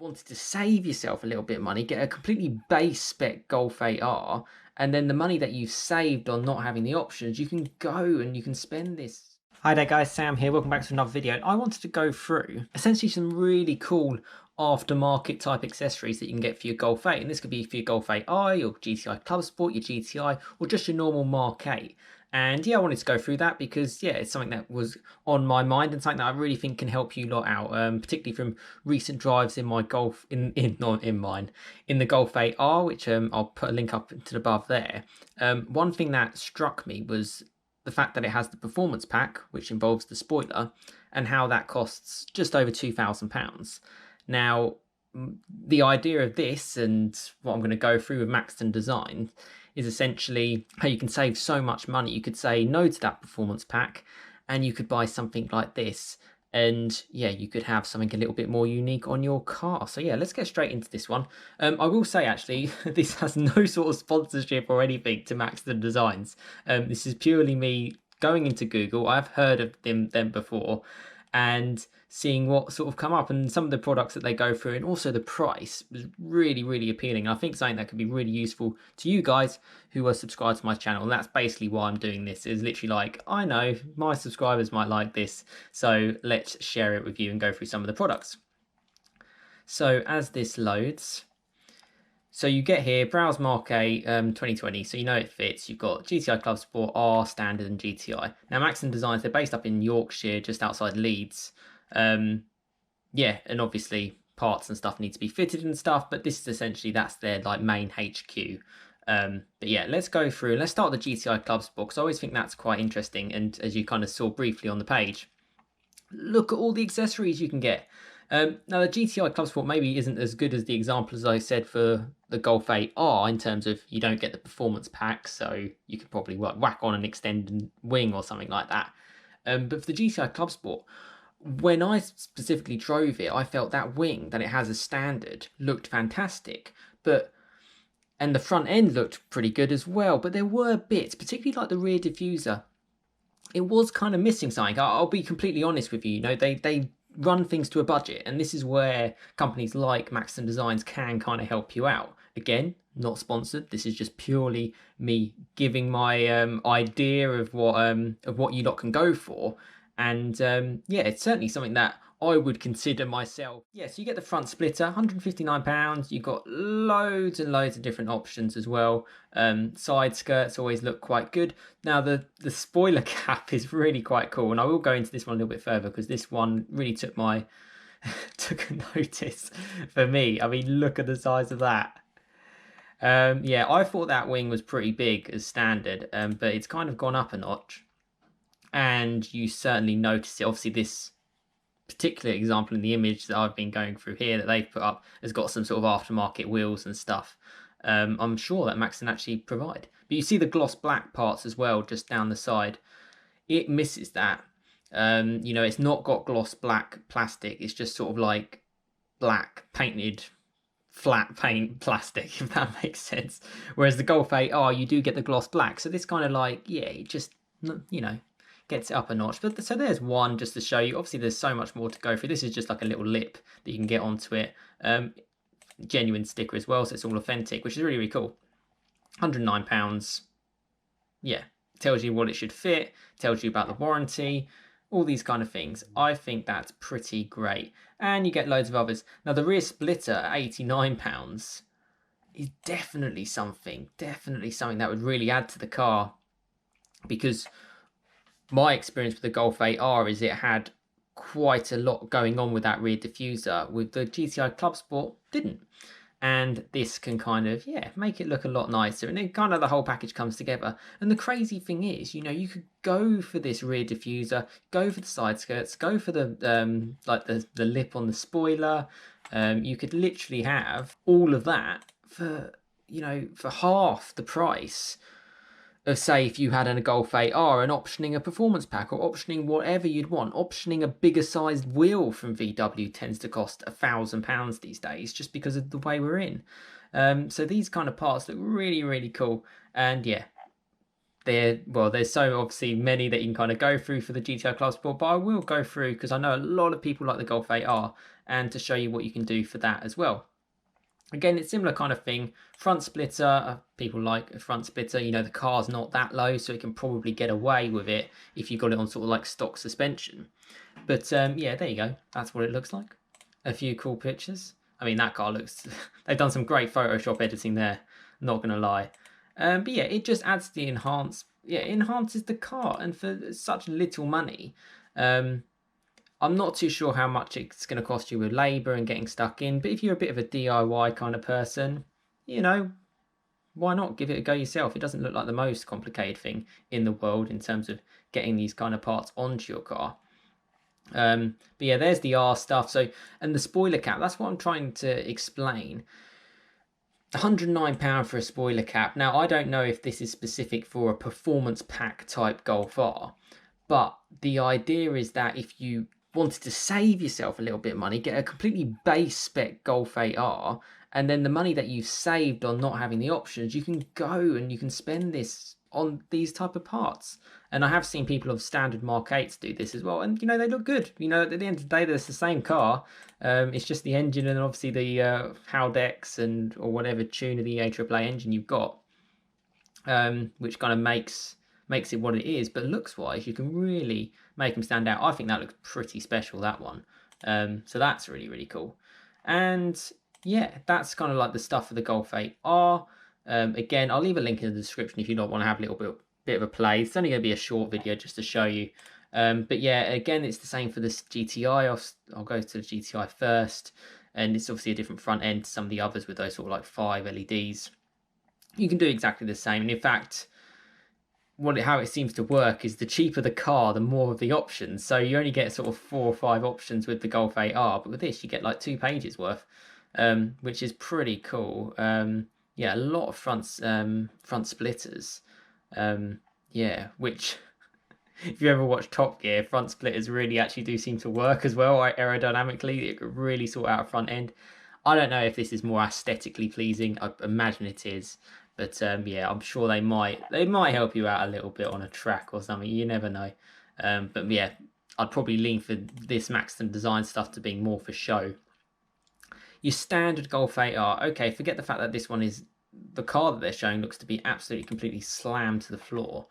wanted to save yourself a little bit of money, get a completely base spec Golf 8R, and then the money that you've saved on not having the options, you can go and you can spend this. Hi there guys, Sam here, welcome back to another video. I wanted to go through essentially some really cool aftermarket type accessories that you can get for your Golf 8, and this could be for your Golf 8i, your GTI Clubsport, your GTI, or just your normal Mark 8. And yeah, I wanted to go through that because yeah, it's something that was on my mind and something that I really think can help you lot out, particularly from recent drives in my Golf, not in mine, in the Golf 8R, which I'll put a link up to the above there. One thing that struck me was the fact that it has the performance pack, which involves the spoiler, and how that costs just over £2,000. Now, the idea of this and what I'm going to go through with Maxton Design is essentially how you can save so much money. You could say no to that performance pack and you could buy something like this, and yeah, you could have something a little bit more unique on your car. So yeah, let's get straight into this one. I will say actually, this has no sort of sponsorship or anything to Maxton Designs. This is purely me going into Google. I've heard of them before and seeing what sort of come up, and some of the products that they go through, and also the price was really appealing. I think something that could be really useful to you guys who are subscribed to my channel, and that's basically why I'm doing this. Is literally like, I know my subscribers might like this, so let's share it with you and go through some of the products. So as this loads, so you get here, browse Mark 8 2020, so you know it fits. You've got GTI Clubsport, R, Standard, and GTI. Now, Maxton Designs, they're based up in Yorkshire, just outside Leeds. Yeah, and obviously parts and stuff need to be fitted and stuff, but this is essentially, that's their like main HQ. But yeah, let's go through. Let's start with the GTI Clubsport, because I always think that's quite interesting. And as you kind of saw briefly on the page, look at all the accessories you can get. Now, the GTI Clubsport maybe isn't as good as the example as I said for the Golf 8R in terms of you don't get the performance pack, so you could probably whack on an extended wing or something like that. But for the GTI Clubsport, when I specifically drove it, I felt that wing that it has as standard looked fantastic, and the front end looked pretty good as well. But there were bits, particularly like the rear diffuser, it was kind of missing something. I'll be completely honest with you. You know, they run things to a budget, and this is where companies like Maxton Designs can kind of help you out. Again, not sponsored. This is just purely me giving my idea of what you lot can go for. And yeah, it's certainly something that I would consider myself. Yeah, so you get the front splitter, £159. You've got loads and loads of different options as well. Side skirts always look quite good. Now, the spoiler cap is really quite cool, and I will go into this one a little bit further because this one really took a notice for me. I mean, look at the size of that. Yeah, I thought that wing was pretty big as standard, but it's kind of gone up a notch. And you certainly notice it. Obviously, this particular example in the image that I've been going through here that they've put up has got some sort of aftermarket wheels and stuff. I'm sure that Maxton actually provide. But you see the gloss black parts as well, just down the side. It misses that. You know, it's not got gloss black plastic. It's just sort of like black painted flat paint plastic, if that makes sense. Whereas the Golf 8R, you do get the gloss black. So this kind of like, yeah, it just, you know, gets it up a notch. But so there's one just to show you. Obviously, there's so much more to go through. This is just like a little lip that you can get onto it. Genuine sticker as well, so it's all authentic, which is really cool. £109. Yeah, tells you what it should fit, tells you about the warranty, all these kind of things. I think that's pretty great. And you get loads of others. Now, the rear splitter at £89 is definitely something that would really add to the car, because my experience with the Golf 8R is it had quite a lot going on with that rear diffuser. With the GTI Clubsport, didn't. And this can kind of, yeah, make it look a lot nicer. And then kind of the whole package comes together. And the crazy thing is, you know, you could go for this rear diffuser, go for the side skirts, go for the like the lip on the spoiler. You could literally have all of that for, you know, for half the price of, say, if you had a Golf 8R and optioning a performance pack or optioning whatever you'd want. Optioning a bigger sized wheel from VW tends to cost £1,000 these days, just because of the way we're in. So these kind of parts look really cool. And yeah, there's so obviously many that you can kind of go through for the GTI Clubsport, but I will go through because I know a lot of people like the Golf 8R, and to show you what you can do for that as well. Again, it's similar kind of thing. Front splitter, people like a front splitter. You know, the car's not that low, so it can probably get away with it if you got it on sort of like stock suspension. But yeah, there you go. That's what it looks like. A few cool pictures. I mean, that car looks... they've done some great Photoshop editing there, not going to lie. But yeah, it just adds the it enhances the car, and for such little money. I'm not too sure how much it's going to cost you with labour and getting stuck in, but if you're a bit of a DIY kind of person, you know, why not give it a go yourself? It doesn't look like the most complicated thing in the world in terms of getting these kind of parts onto your car. But yeah, there's the R stuff. So, and the spoiler cap, that's what I'm trying to explain. £109 for a spoiler cap. Now, I don't know if this is specific for a performance pack type Golf R, but the idea is that if you wanted to save yourself a little bit of money, get a completely base spec Golf 8R, and then the money that you've saved on not having the options, you can go and you can spend this on these type of parts. And I have seen people of standard Mark 8s do this as well, and you know, they look good. You know, at the end of the day, it's the same car. It's just the engine and obviously the Haldex and or whatever tune of the AAA engine you've got, which kind of makes it what it is. But looks wise, you can really make them stand out. I think that looks pretty special, that one. So that's really, really cool. And yeah, that's kind of like the stuff for the Golf 8R. Again, I'll leave a link in the description if you don't want to have a little bit of a play. It's only going to be a short video just to show you. But yeah, again, it's the same for this GTI. I'll go to the GTI first. And it's obviously a different front end to some of the others with those sort of like 5 LEDs. You can do exactly the same. And in fact, how it seems to work is the cheaper the car, the more of the options. So you only get sort of 4 or 5 options with the Golf 8R, but with this you get like 2 pages worth, which is pretty cool. Yeah, a lot of front splitters. Yeah, which if you ever watch Top Gear, front splitters really actually do seem to work as well aerodynamically. It could really sort out a front end. I don't know if this is more aesthetically pleasing. I imagine it is. But yeah, I'm sure they might help you out a little bit on a track or something. You never know. But yeah, I'd probably lean for this Maxton design stuff to being more for show. Your standard Golf 8R, okay, forget the fact that this one is, the car that they're showing looks to be absolutely completely slammed to the floor.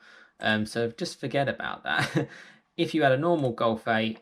So just forget about that. If you had a normal Golf 8,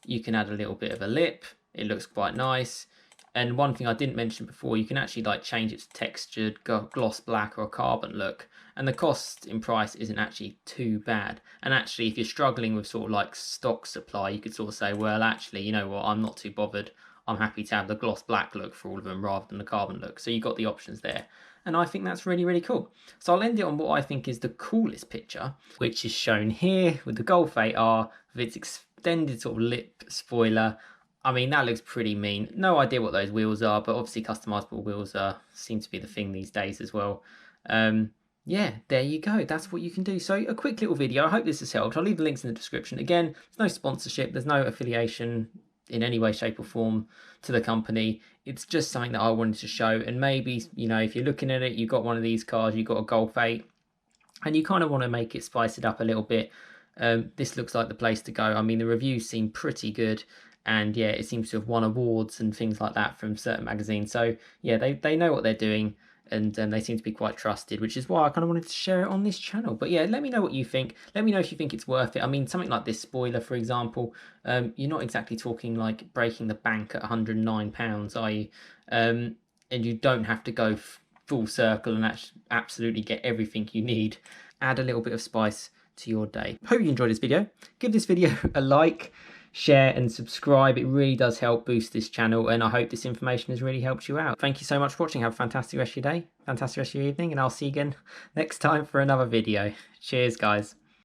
you can add a little bit of a lip. It looks quite nice. And one thing I didn't mention before, you can actually like change it to textured, gloss black or a carbon look. And the cost in price isn't actually too bad. And actually, if you're struggling with sort of like stock supply, you could sort of say, well, actually, you know what, I'm not too bothered. I'm happy to have the gloss black look for all of them rather than the carbon look. So you've got the options there. And I think that's really, really cool. So I'll end it on what I think is the coolest picture, which is shown here with the Golf 8R with its extended sort of lip spoiler. I mean, that looks pretty mean. No idea what those wheels are, but obviously customizable wheels seem to be the thing these days as well. Yeah, there you go. That's what you can do. So a quick little video. I hope this has helped. I'll leave the links in the description. Again, there's no sponsorship. There's no affiliation in any way, shape or form to the company. It's just something that I wanted to show. And maybe, you know, if you're looking at it, you've got one of these cars, you've got a Golf 8, and you kind of want to make it, spice it up a little bit. This looks like the place to go. I mean, the reviews seem pretty good. And yeah, it seems to have won awards and things like that from certain magazines. So yeah, they know what they're doing, and they seem to be quite trusted, which is why I kind of wanted to share it on this channel. But yeah, let me know what you think. Let me know if you think it's worth it. I mean, something like this spoiler, for example, you're not exactly talking like breaking the bank at £109, are you? And you don't have to go full circle and absolutely get everything you need. Add a little bit of spice to your day. Hope you enjoyed this video. Give this video a like, share and subscribe. It really does help boost this channel, and I hope this information has really helped you out. Thank you so much for watching. Have a fantastic rest of your day, fantastic rest of your evening, and I'll see you again next time for another video. Cheers, guys.